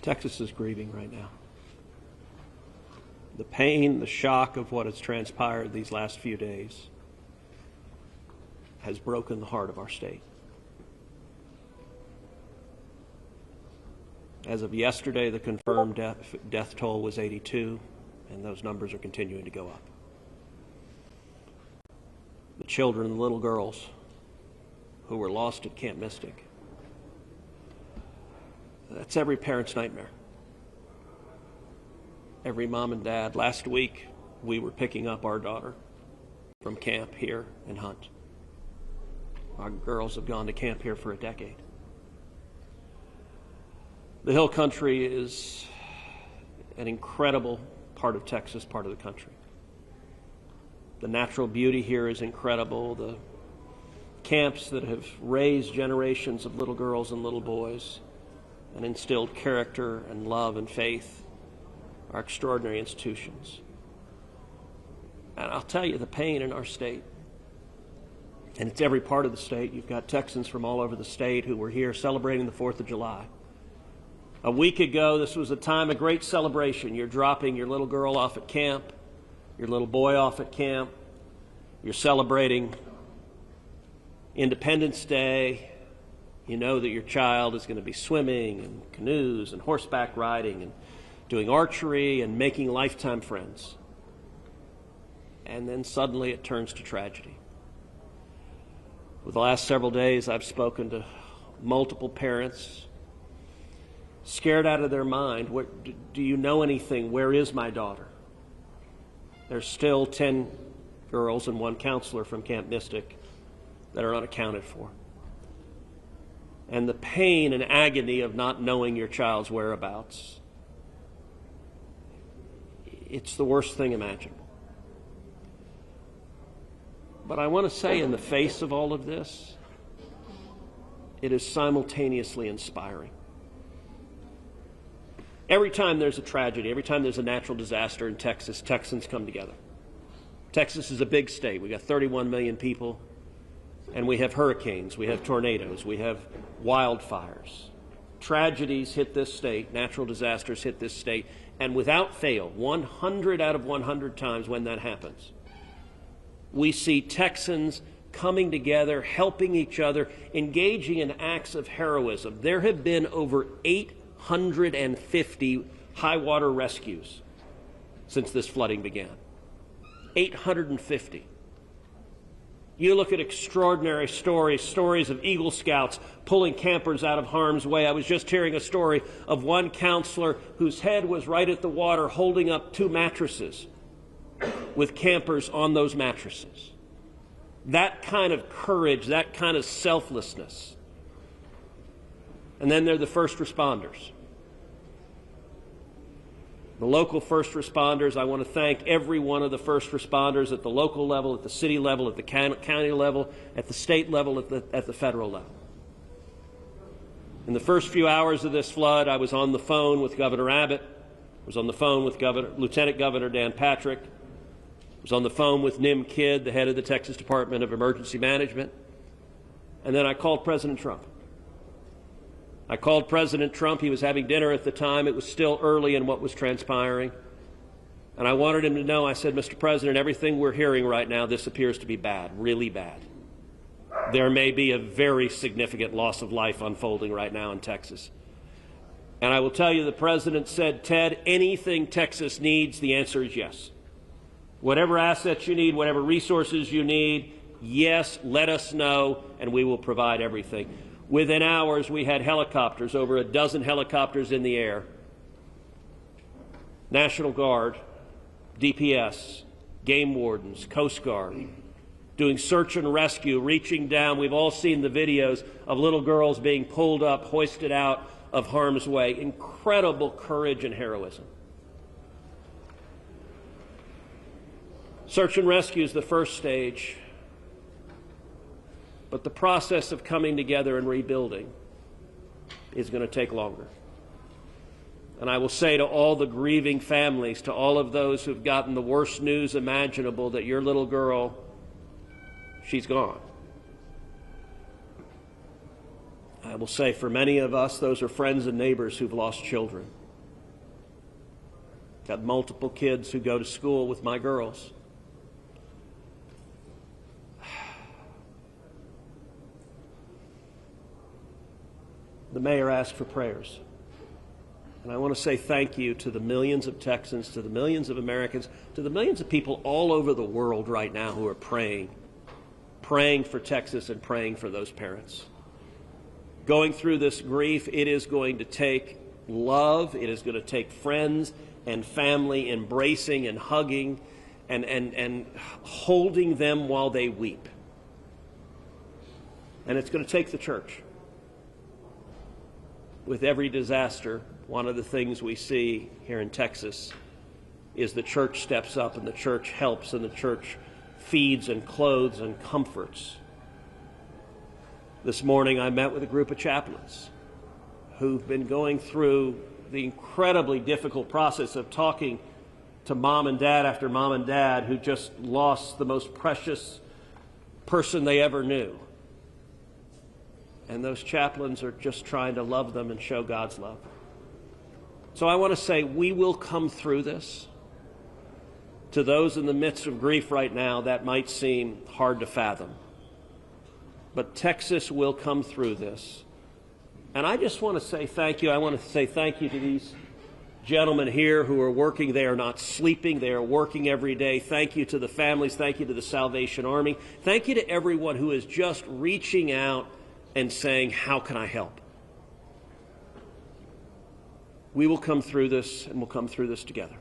Texas is grieving right now. The pain, the shock of what has transpired these last few days has broken the heart of our state. As of yesterday, the confirmed death toll was 82, and those numbers are continuing to go up. The children, the little girls who were lost at Camp Mystic, that's every parent's nightmare. Every mom and dad. Last week, we were picking up our daughter from camp here in Hunt. Our girls have gone to camp here for a decade. The Hill Country is an incredible part of Texas, part of the country. The natural beauty here is incredible. The camps that have raised generations of little girls and little boys and instilled character and love and faith are extraordinary institutions. And I'll tell you, the pain in our state, and it's every part of the state. You've got Texans from all over the state who were here celebrating the 4th of July. A week ago, this was a time of great celebration. You're dropping your little girl off at camp, your little boy off at camp. You're celebrating Independence Day. You know that your child is going to be swimming and canoes and horseback riding and doing archery and making lifetime friends. And then suddenly it turns to tragedy. For the last several days, I've spoken to multiple parents scared out of their mind. Do you know anything? Where is my daughter? There's still 10 girls and 1 counselor from Camp Mystic that are unaccounted for. And the pain and agony of not knowing your child's whereabouts, it's the worst thing imaginable. But I want to say, in the face of all of this, it is simultaneously inspiring. Every time there's a tragedy, every time there's a natural disaster in Texas, Texans come together. Texas is a big state. We've got 31 million people, and we have hurricanes, we have tornadoes, we have wildfires. Tragedies hit this state, natural disasters hit this state, and without fail, 100 out of 100 times when that happens, we see Texans coming together, helping each other, engaging in acts of heroism. There have been over 850 high water rescues since this flooding began. 850. You look at extraordinary stories of Eagle Scouts pulling campers out of harm's way. I was just hearing a story of one counselor whose head was right at the water holding up 2 mattresses with campers on those mattresses. That kind of courage, that kind of selflessness. And then there are the first responders. The local first responders, I want to thank every one of the first responders at the local level, at the city level, at the county level, at the state level, at the federal level. In the first few hours of this flood, I was on the phone with Governor Abbott. I was on the phone with Lieutenant Governor Dan Patrick. I was on the phone with Nim Kidd, the head of the Texas Department of Emergency Management. And then I called President Trump. I called President Trump. He was having dinner at the time. It was still early in what was transpiring. And I wanted him to know, I said, Mr. President, everything we're hearing right now, this appears to be bad, really bad. There may be a very significant loss of life unfolding right now in Texas. And I will tell you, the President said, Ted, anything Texas needs, the answer is yes. Whatever assets you need, whatever resources you need, yes, let us know, and we will provide everything. Within hours, we had helicopters, over a dozen helicopters in the air. National Guard, DPS, game wardens, Coast Guard, doing search and rescue, reaching down. We've all seen the videos of little girls being pulled up, hoisted out of harm's way. Incredible courage and heroism. Search and rescue is the first stage. But the process of coming together and rebuilding is going to take longer. And I will say to all the grieving families, to all of those who've gotten the worst news imaginable, that your little girl, she's gone. I will say for many of us, those are friends and neighbors who've lost children. Got multiple kids who go to school with my girls. The mayor asked for prayers. And I want to say thank you to the millions of Texans, to the millions of Americans, to the millions of people all over the world right now who are praying for Texas and praying for those parents. Going through this grief, it is going to take love, it is going to take friends and family embracing and hugging and holding them while they weep. And it's going to take the church. With every disaster, one of the things we see here in Texas is the church steps up and the church helps and the church feeds and clothes and comforts. This morning I met with a group of chaplains who've been going through the incredibly difficult process of talking to mom and dad after mom and dad who just lost the most precious person they ever knew. And those chaplains are just trying to love them and show God's love. So I want to say we will come through this. To those in the midst of grief right now, that might seem hard to fathom. But Texas will come through this. And I just want to say thank you. I want to say thank you to these gentlemen here who are working. They are not sleeping. They are working every day. Thank you to the families. Thank you to the Salvation Army. Thank you to everyone who is just reaching out and saying, how can I help? We will come through this, and we'll come through this together.